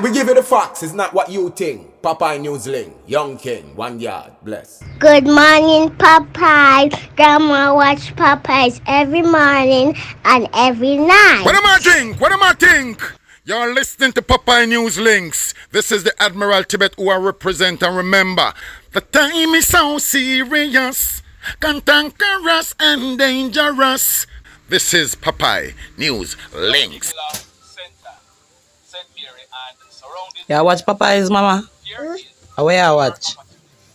We give you the facts, it's not what you think. Popeye Newsling, Young King, 1 yard, bless. Good morning, Popeye. Grandma watch Popeyes every morning and every night. What am I drink? What am I think? You're listening to Popeye News Links. This is the Admiral Tibet who I represent, and remember, the time is so serious, cantankerous and dangerous. This is Popeye News Links. Yeah, watch Popeyes, mama. Where I watch?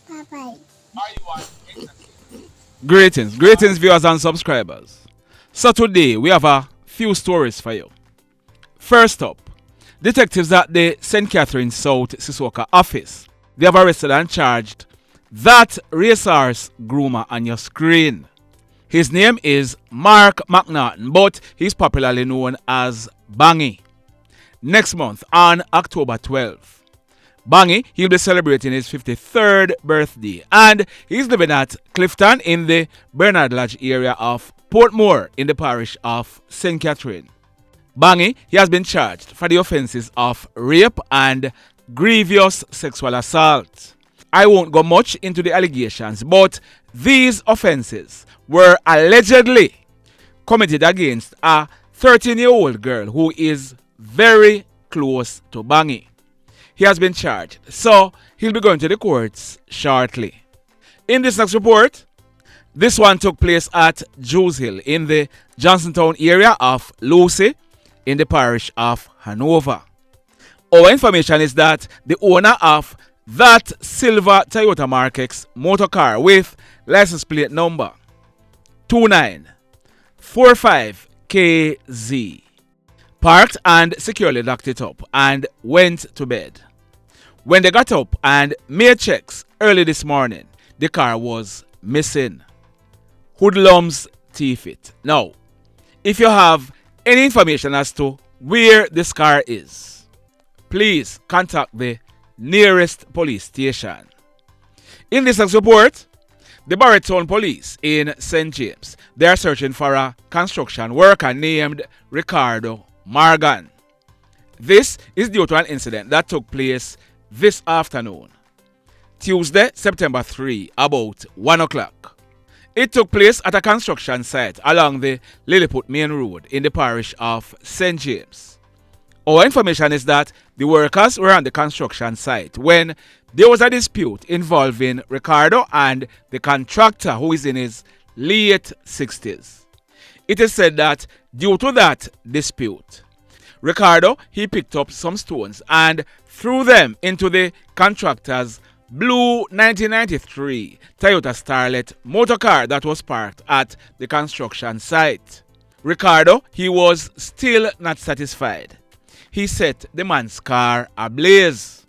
Popeye. Greetings, viewers and subscribers. So today we have a few stories for you. First up, detectives at the St. Catherine South Sissoka office, they have arrested and charged that racehorse groomer on your screen. His name is Mark McNaughton, but he's popularly known as Bangy. Next month, on October 12th, Bangy, he'll be celebrating his 53rd birthday, and he's living at Clifton in the Bernard Lodge area of Portmore in the parish of St. Catherine. Bangy, he has been charged for the offenses of rape and grievous sexual assault. I won't go much into the allegations, but these offenses were allegedly committed against a 13-year-old girl who is very close to Bangy. He has been charged, so he'll be going to the courts shortly. In this next report, this one took place at Jews Hill in the Johnsontown area of Lucy in the parish of Hanover. Our information is that the owner of that silver Toyota Mark X motor car with license plate number 2945KZ parked and securely locked it up and went to bed. When they got up and made checks early this morning, the car was missing. Hoodlums thief it. Now, if you have any information as to where this car is, please contact the nearest police station. In this next report, the Barretown police in St. James, they are searching for a construction worker named Ricardo Morgan. This is due to an incident that took place this afternoon, Tuesday, September 3, about 1 o'clock. It took place at a construction site along the Lilliput Main Road in the parish of St. James. Our information is that the workers were on the construction site when there was a dispute involving Ricardo and the contractor who is in his late 60s. It is said that due to that dispute, Ricardo, he picked up some stones and threw them into the contractor's blue 1993 Toyota Starlet motor car that was parked at the construction site. Ricardo, he was still not satisfied. He set the man's car ablaze.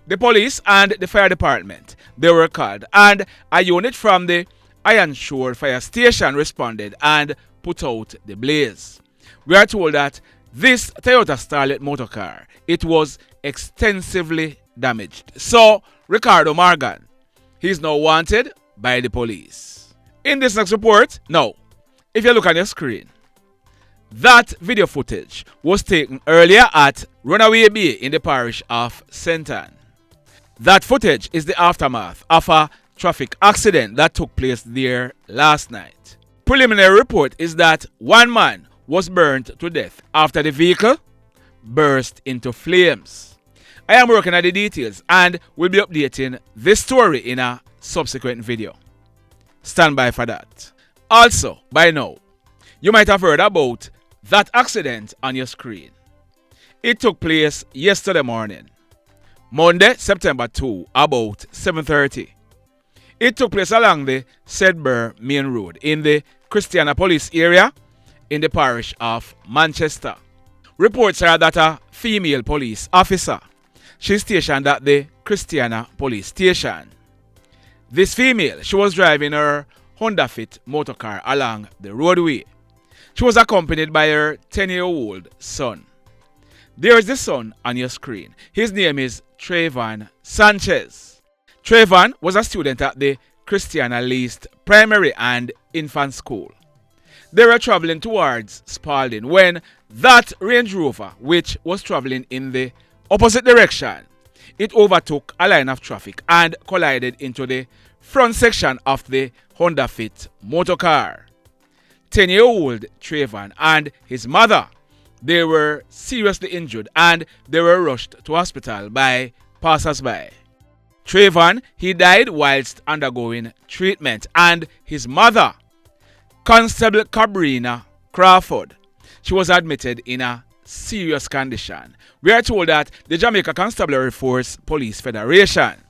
The police and the fire department, they were called, and a unit from the Iron Shore Fire Station responded and put out the blaze. We are told that this Toyota Starlet motor car, it was extensively damaged. So, Ricardo Morgan, he's now wanted by the police. In this next report, now, if you look on your screen, that video footage was taken earlier at Runaway Bay in the parish of St. Ann. That footage is the aftermath of a traffic accident that took place there last night. Preliminary report is that one man was burned to death after the vehicle burst into flames. I am working on the details and will be updating this story in a subsequent video. Stand by for that. Also, by now, you might have heard about that accident on your screen. It took place yesterday morning, Monday, September 2, about 7:30. It took place along the Sedberg Main Road in the Christiana Police area in the parish of Manchester. Reports are that a female police officer, she's stationed at the Christiana Police Station. This female, she was driving her Honda Fit motor car along the roadway. She was accompanied by her 10-year-old son. There is the son on your screen. His name is Traevon Sanchez. Traevon was a student at the Christiana Least Primary and Infant School. They were traveling towards Spalding when that Range Rover, which was traveling in the opposite direction, it overtook a line of traffic and collided into the front section of the Honda Fit motor car. 10-year-old Traevon and his mother, they were seriously injured and they were rushed to hospital by passers-by. Traevon, he died whilst undergoing treatment, and his mother, Constable Cobrina Crawford, she was admitted in a serious condition. We are told that the Jamaica Constabulary Force Police Federation,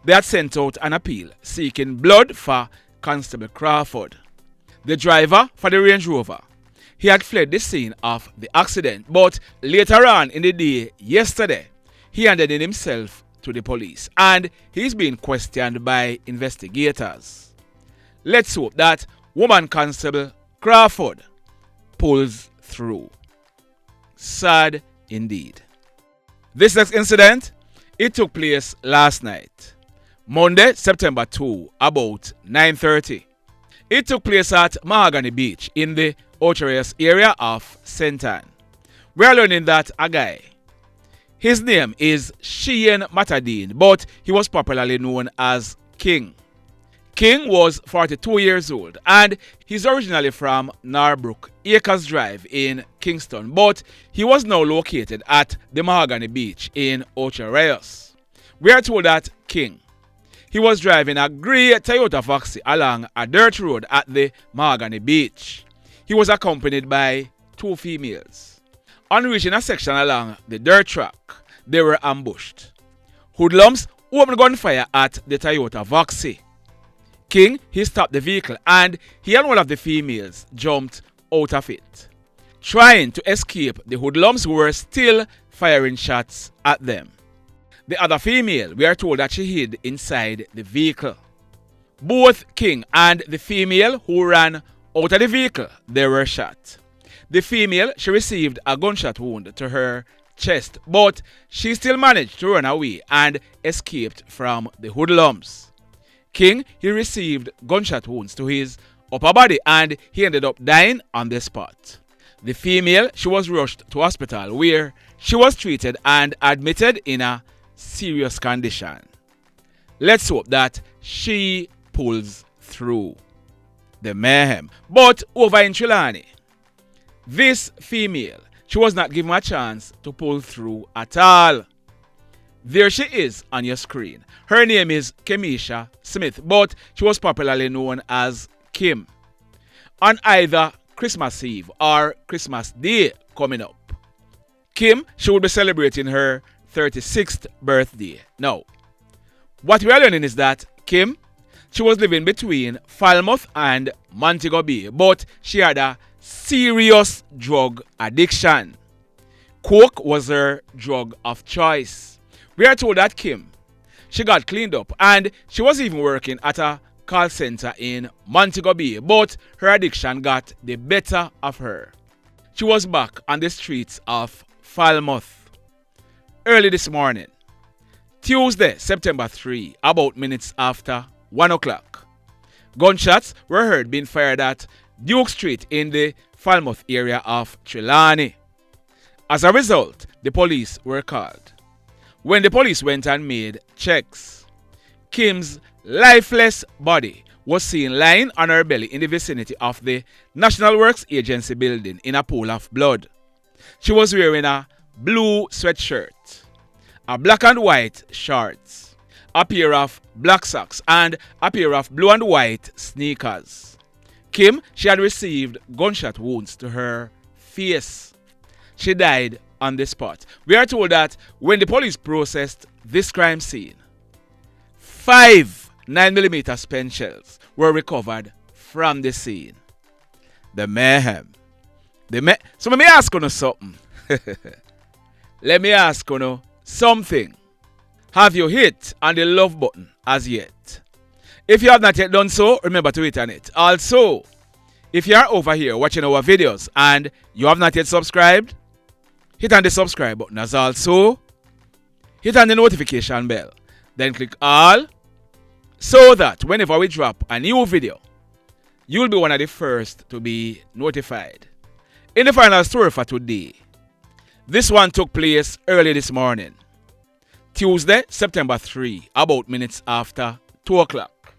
they had sent out an appeal seeking blood for Constable Crawford. The driver for the Range Rover, he had fled the scene of the accident, but later on in the day yesterday, he handed in himself to the police and he's being questioned by investigators. Let's hope that woman Constable Crawford pulls through. Sad indeed. This next incident, it took place last night, Monday, September 2, about 9:30. It took place at Mahogany Beach in the Ocho Rios area of St. Ann. We are learning that a guy, his name is Mattadeen, but he was popularly known as King. King was 42 years old and he's originally from Narbrook Acres Drive in Kingston, but he was now located at the Mahogany Beach in Ocho Rios. We are told that King, he was driving a grey Toyota Foxy along a dirt road at the Mahogany Beach. He was accompanied by two females. On reaching a section along the dirt track, they were ambushed. Hoodlums opened gunfire at the Toyota Foxy. King, he stopped the vehicle and he and one of the females jumped out of it, trying to escape the hoodlums who were still firing shots at them. The other female, we are told that she hid inside the vehicle. Both King and the female who ran out of the vehicle, they were shot. The female, she received a gunshot wound to her chest, but she still managed to run away and escaped from the hoodlums. King, he received gunshot wounds to his upper body and he ended up dying on the spot. The female, she was rushed to hospital where she was treated and admitted in a serious condition. Let's hope that she pulls through. The mayhem. But over in Trelawney, this female, she was not given a chance to pull through at all. There she is on your screen. Her name is Kemeisha Smith, but she was popularly known as Kim. On either Christmas Eve or Christmas Day coming up, Kim, she will be celebrating her 36th birthday. Now, what we are learning is that Kim, she was living between Falmouth and Montego Bay, but she had a serious drug addiction. Coke was her drug of choice. We are told that Kim, she got cleaned up and she was even working at a call center in Montego Bay, but her addiction got the better of her. She was back on the streets of Falmouth early this morning, Tuesday, September 3, about minutes after 1 o'clock. Gunshots were heard being fired at Duke Street in the Falmouth area of Trelawney. As a result, the police were called. When the police went and made checks, Kim's lifeless body was seen lying on her belly in the vicinity of the National Works Agency building in a pool of blood. She was wearing a blue sweatshirt, a black and white shorts, a pair of black socks, and a pair of blue and white sneakers. Kim, she had received gunshot wounds to her face. She died on the spot. We are told that when the police processed this crime scene, 5 9mm spent shells were recovered from the scene. The mayhem. So let me ask you something. Let me ask you something. Have you hit on the love button as yet? If you have not yet done so, remember to hit on it. Also, if you are over here watching our videos and you have not yet subscribed, hit on the subscribe button, as also hit on the notification bell. Then click all so that whenever we drop a new video, you'll be one of the first to be notified. In the final story for today, this one took place early this morning. Tuesday, September 3, about minutes after 2 o'clock.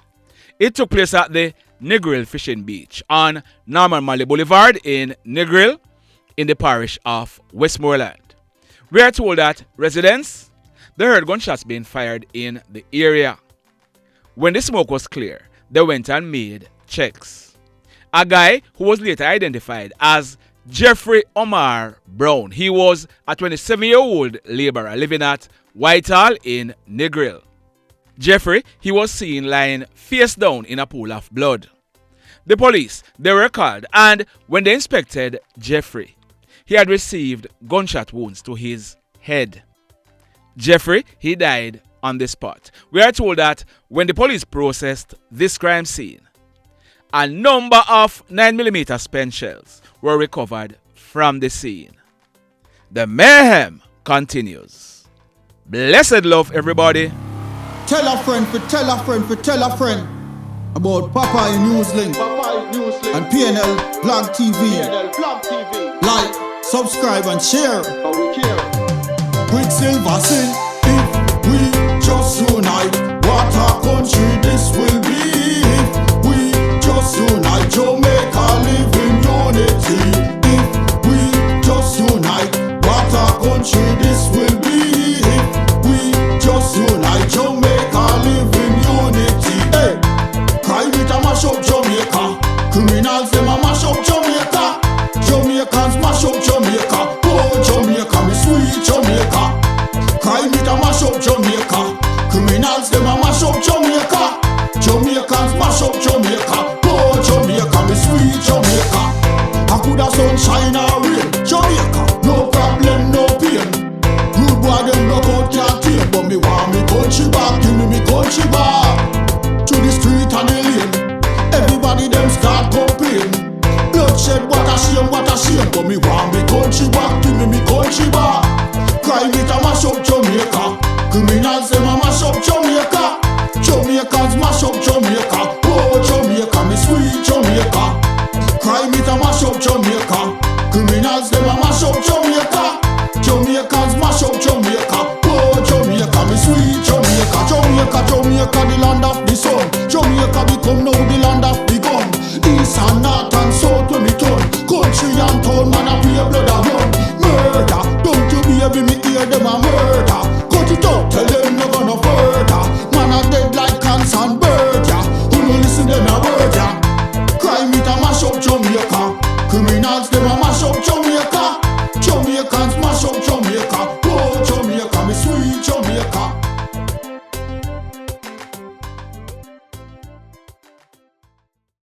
It took place at the Negril Fishing Beach on Norman Marley Boulevard in Negril in the parish of Westmoreland. We are told that residents, they heard gunshots being fired in the area. When the smoke was clear, they went and made checks. A guy who was later identified as Jeffery Omar Brown. He was a 27-year-old laborer living at Whitehall in Negril. Jeffery, he was seen lying face down in a pool of blood. The police, they were called, and when they inspected Jeffery, he had received gunshot wounds to his head. Jeffery, he died on the spot. We are told that when the police processed this crime scene, a number of 9mm spent shells were recovered from the scene. The mayhem continues. Blessed love, everybody. Tell a friend for tell a friend for tell a friend about Popeye Newslink and PNL Blog TV. Like, subscribe and share. Quicksilver sing, if we just unite, what a country this will be. If we just unite, Jamaica live in unity. If we just unite, what a country this will be. If we just unite, Jamaica live in unity. Hey, crime it a mash up Jamaica. Criminals them a mash up Jamaica. Jamaicans mash up Jamaica. Oh Jamaica, me sweet Jamaica. Crime it a mash up Jamaica. Criminals them a mash up Jamaica. Jamaicans mash up Jamaica. Oh Jamaica, me sweet Jamaica. I coulda sunshine or rain. Jamaica, no problem, no pain. Rude boy them block out can't tame, but me want me country back. Give me country back. To the street and the lane. Everybody them start complain. Bloodshed, what a shame, what a shame. But me want me country back. Give me country back. Crime it a mash up Jamaica. Criminals them a mash up Jamaica. Jamaicans mash up Jamaica. Oh Jamaica, me sweet Jamaica. Crime it a mash up Jamaica. Criminals them a mash up Jamaica. Jamaicans mash up Jamaica. Oh Jamaica, me sweet Jamaica. Jamaica, Jamaica, the land of the sun. Jamaica become now the land of the gun. East and north and south when me turn. Country and town, man a pay blood a run. Murder, don't you baby me hear them a murder. Cut it out, tell them no gonna further. Man a dead like cancer and bird, yeah. Who no listen them a word, yeah. Crime it a mash up Jamaica. Criminals them a